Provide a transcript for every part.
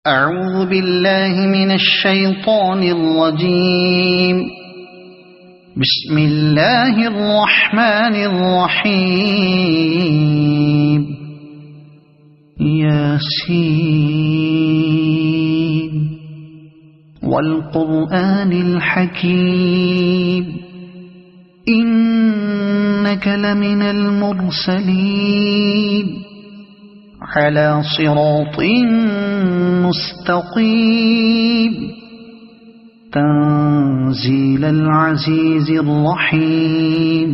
أعوذ بالله من الشيطان الرجيم. بسم الله الرحمن الرحيم. ياسين والقرآن الحكيم إنك لمن المرسلين على صراط مستقيم تنزيل العزيز الرحيم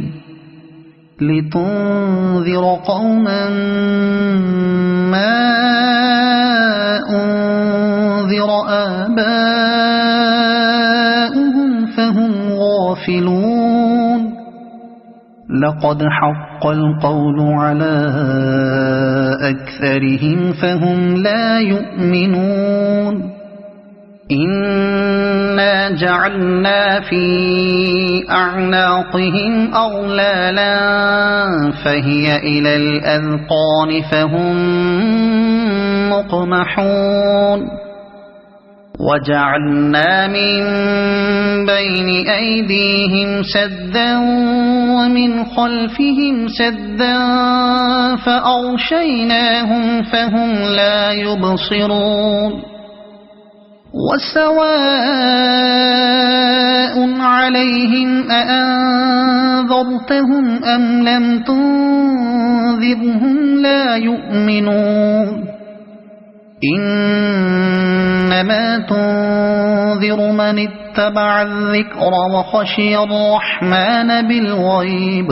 لتنذر قوما ما أنذر آباؤهم فهم غافلون. لقد حق القول على أكثرهم فهم لا يؤمنون. إنا جعلنا في أعناقهم أغلالا فهي إلى الأذقان فهم مقمحون. وجعلنا من بين أيديهم سدا ومن خلفهم سدا فأغشيناهم فهم لا يبصرون. وسواء عليهم أأنذرتهم أم لم تنذرهم لا يؤمنون. إنما تنذر من اتبع الذكر وخشي الرحمن بالغيب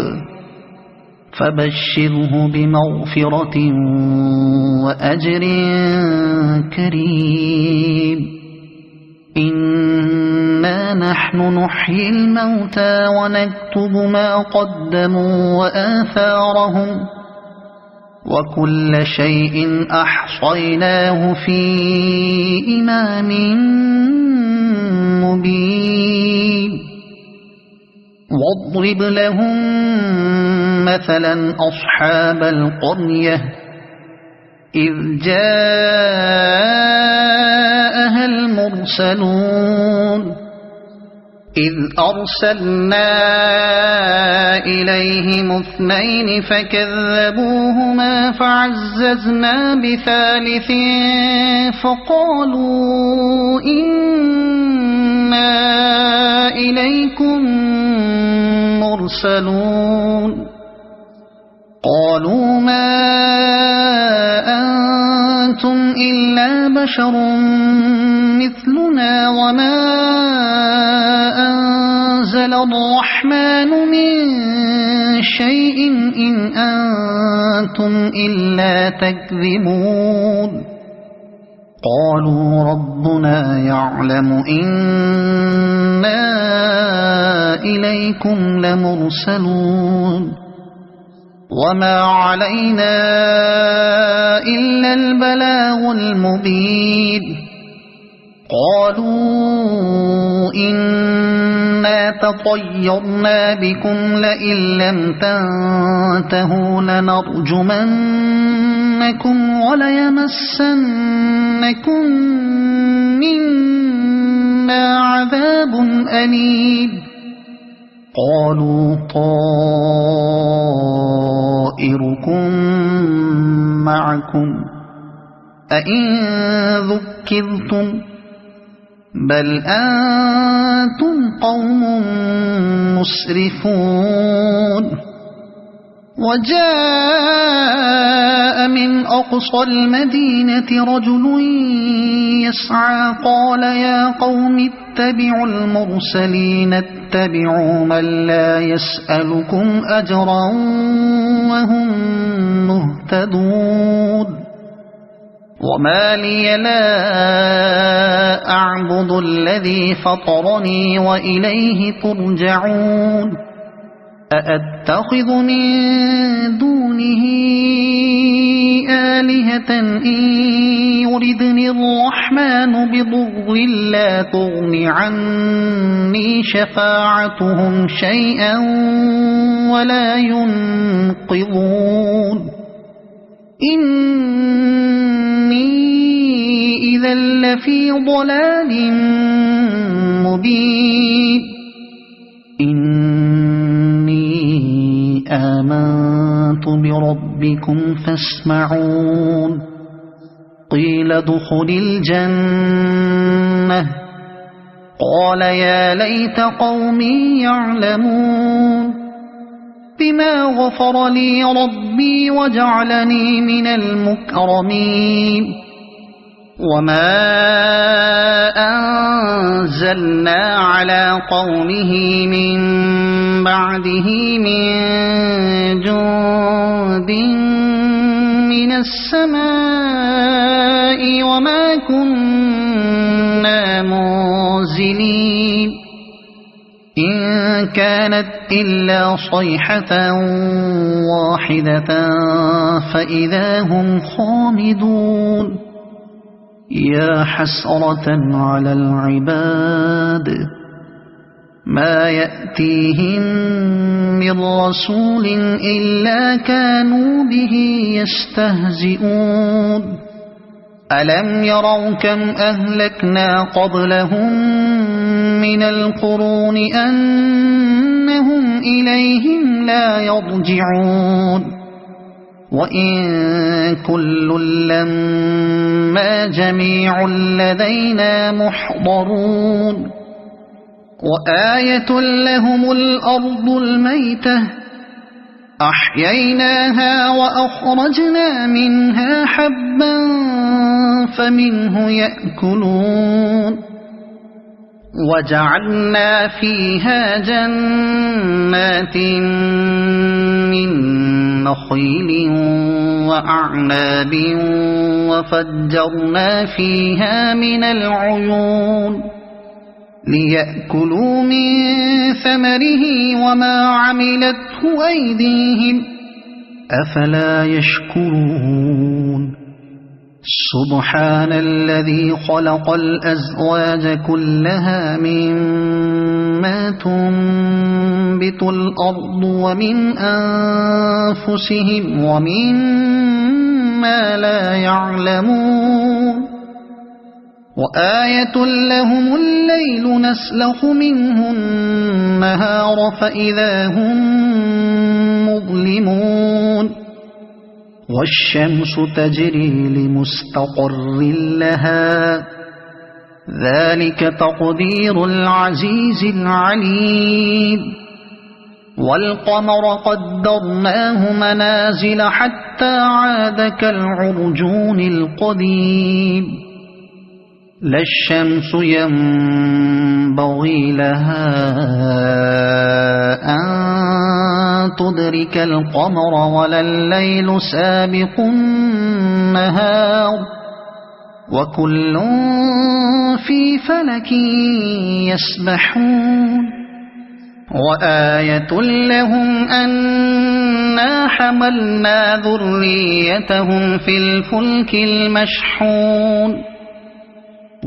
فبشره بمغفرة وأجر كريم. إنا نحن نحيي الموتى ونكتب ما قدموا وآثارهم وكل شيء أحصيناه في إمام مبين. واضرب لهم مثلا أصحاب القرية إذ جاءها المرسلون إذ أرسلنا إليهم اثنين فكذبوهما فعززنا بثالث فقالوا إنا إليكم مرسلون. قالوا ما أنتم إلا بشر مثلنا وما أنزل الرحمن من شيء إن أنتم إلا تكذبون. قالوا ربنا يعلم إنا إليكم لمرسلون وما علينا إلا البلاغ المبين. قالوا إنا تطيرنا بكم لئن لم تنتهوا لنرجمنكم وليمسنكم منا عذاب أليم. قالوا طائركم معكم أئن ذكرتم بل أنتم قوم مسرفون. وجاء من أقصى المدينة رجل يسعى قال يا قوم اتبعوا المرسلين اتبعوا من لا يسألكم أجرا وهم مهتدون. وما لي لا أعبد الذي فطرني وإليه ترجعون. أأتخذ من دونه آلهة إن يردني الرحمن بضر لا تغن عني شفاعتهم شيئا ولا ينقذون. إني إذا لفي ضلال مبين إني آمنت بربكم فاسمعون قيل ادخل الجنة قال يا ليت قومي يعلمون بما غفر لي ربي وجعلني من المكرمين وما أنزلنا على قومه من بعده من جند من السماء وما كنا منزلين إن كانت إلا صيحة واحدة فإذا هم خامدون يا حسرة على العباد ما يأتيهم من رسول إلا كانوا به يستهزئون ألم يروا كم أهلكنا قبلهم من القرون أنهم إليهم لا يرجعون وإن كل لما جميع لدينا محضرون وآية لهم الأرض الميتة أحييناها وأخرجنا منها حبا فمنه يأكلون وجعلنا فيها جنات من نخيل وأعناب وفجرنا فيها من العيون ليأكلوا من ثمره وما عملته أيديهم أفلا يشكرون سبحان الذي خلق الأزواج كلها مما تنبت الأرض ومن أنفسهم ومما لا يعلمون وآية لهم الليل نسلخ منه النهار فإذا هم مظلمون والشمس تجري لمستقر لها ذلك تقدير العزيز العليم والقمر قدرناه منازل حتى عاد كالعرجون القديم لا الشمس ينبغي لها أن تدرك القمر ولا الليل سابق النهار وكل في فلك يسبحون وآية لهم أنا حملنا ذريتهم في الفلك المشحون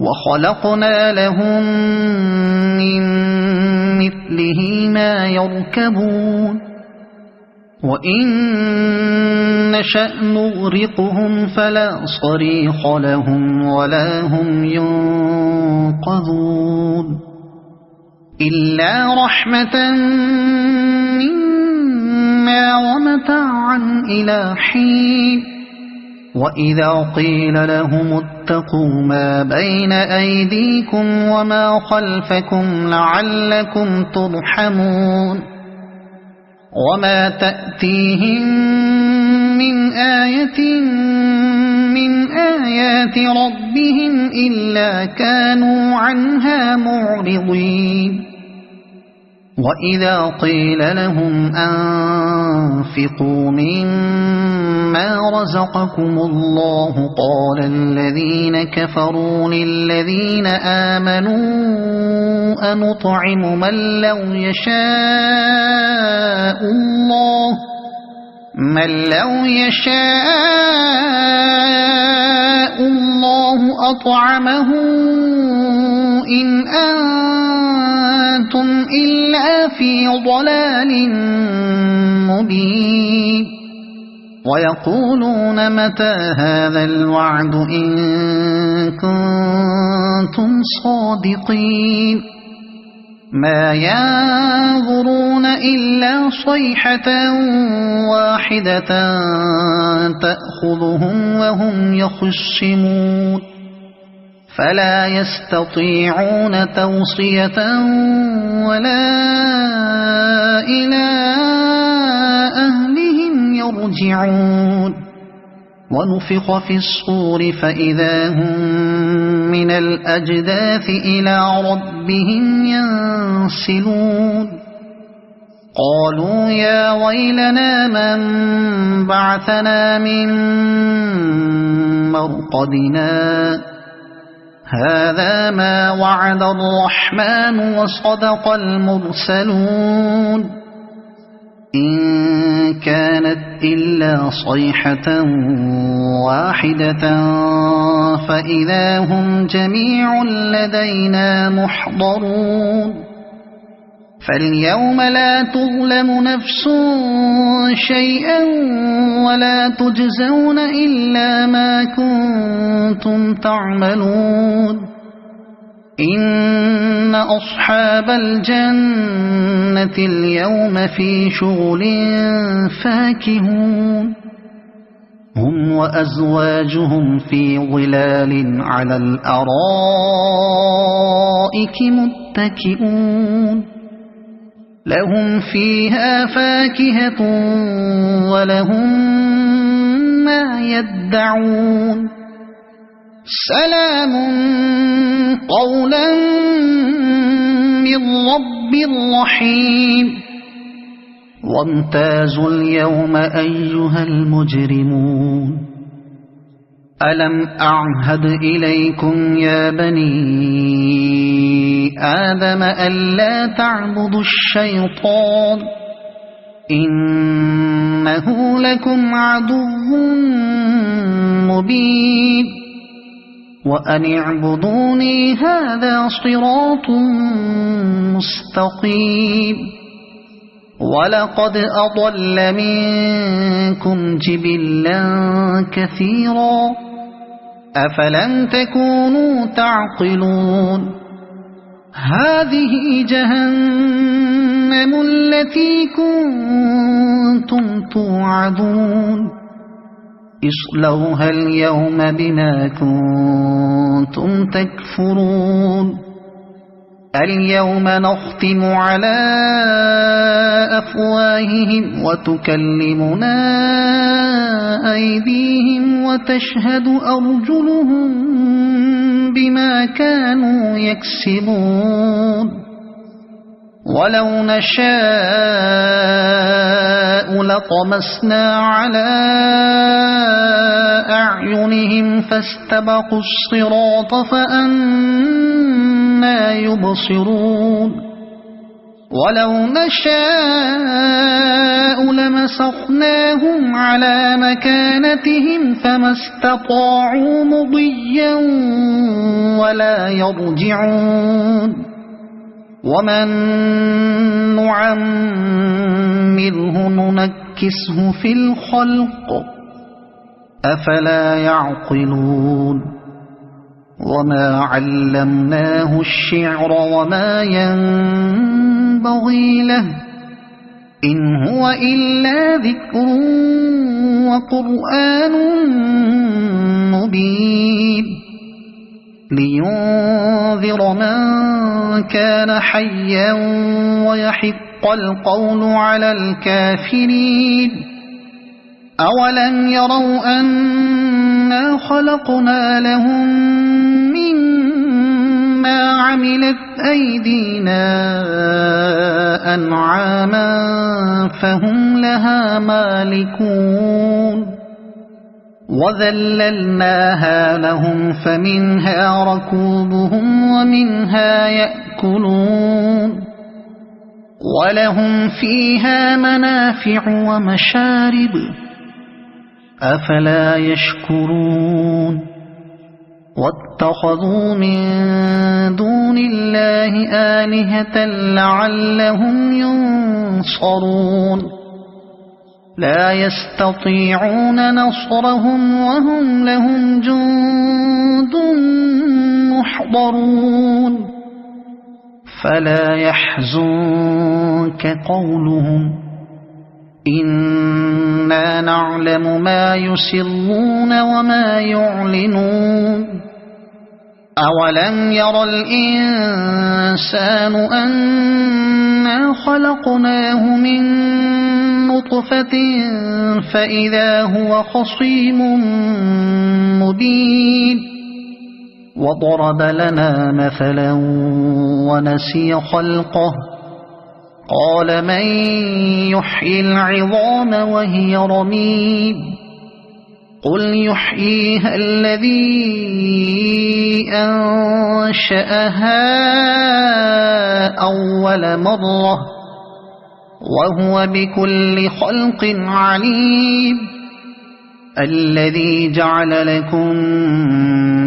وخلقنا لهم من مثله ما يركبون وإن نشأ نغرقهم فلا صريخ لهم ولا هم ينقذون إلا رحمة منا ومتاعا إلى حين وإذا قيل لهم اتقوا ما بين أيديكم وما خلفكم لعلكم ترحمون وما تأتيهم من آية من آيات ربهم إلا كانوا عنها معرضين وإذا قيل لهم أنفقوا مما رزقكم الله قال الذين كفروا للذين آمنوا أنطعم من لو يشاء الله أطعمه إن أنتم إلا في ضلال مبين ويقولون متى هذا الوعد إن كنتم صادقين ما ينظرون إلا صيحة واحدة تأخذهم وهم يخصمون فلا يستطيعون توصية ولا إلى أهلهم يرجعون ونفخ في الصور فإذا هم من الأجداث إلى ربهم ينسلون قالوا يا ويلنا من بعثنا من مرقدنا هذا ما وعد الرحمن وصدق المرسلون إن كانت إلا صيحة واحدة فإذا هم جميع لدينا محضرون فاليوم لا تظلم نفس شيئا ولا تجزون إلا ما كنتم تعملون إن أصحاب الجنة اليوم في شغل فاكهون هم وأزواجهم في ظلال على الأرائك متكئون لهم فيها فاكهة ولهم ما يدعون سلام قولا من رب رحيم وامتازوا اليوم أيها المجرمون ألم أعهد إليكم يا بني آدم ألا تعبدوا الشيطان إنه لكم عدو مبين وأن اعبدوني هذا صراط مستقيم ولقد أضل منكم جبلا كثيرا أفلم تكونوا تعقلون هذه جهنم التي كنتم توعدون اصلوها اليوم بما كنتم تكفرون اليوم نختم على أفواههم وتكلمنا أيديهم وتشهد أرجلهم بما كانوا يكسبون ولو نشاء لطمسنا على أعينهم فاستبقوا الصراط فأنى يبصرون ولو نشاء لمسخناهم على مكانتهم فما استطاعوا مضيا ولا يرجعون ومن نعمره ننكسه في الخلق أفلا يعقلون وما علمناه الشعر وما ينبغي له إن هو إلا ذكر وقرآن مبين لينذر من كان حيا ويحق القول على الكافرين أولم يروا أنا خلقنا لهم مما عملت أيدينا أنعاما فهم لها مالكون وذللناها لهم فمنها ركوبهم ومنها يأكلون ولهم فيها منافع ومشارب أفلا يشكرون واتخذوا من دون الله آلهة لعلهم ينصرون لا يستطيعون نصرهم وهم لهم جند محضرون فلا يحزنك قولهم إنا نعلم ما يسرون وما يعلنون أولم ير الإنسان أنا خلقناه من نطفة فإذا هو خصيم مبين وضرب لنا مثلا ونسي خلقه قال من يحيي العظام وهي رميم قل يحييها الذي أنشأها أول مرة وهو بكل خلق عليم الذي جعل لكم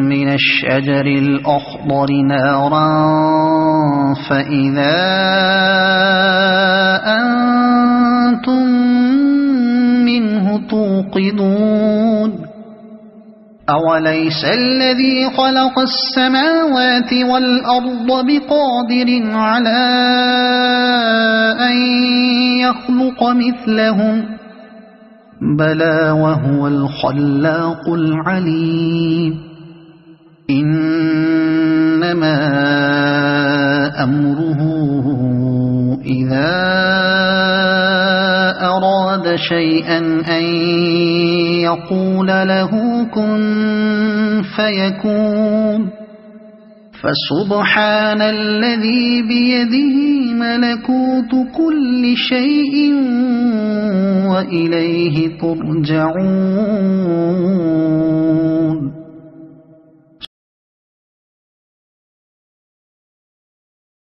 من الشجر الأخضر نارا فإذا أنتم منه توقدون أوليس الذي خلق السماوات والأرض بقادر على أن يخلق مثلهم بلى وهو الخلاق العليم إنما أمره إذا أراد شيئا أن يقول له كن فيكون فسبحان الذي بيده ملكوت كل شيء وإليه ترجعون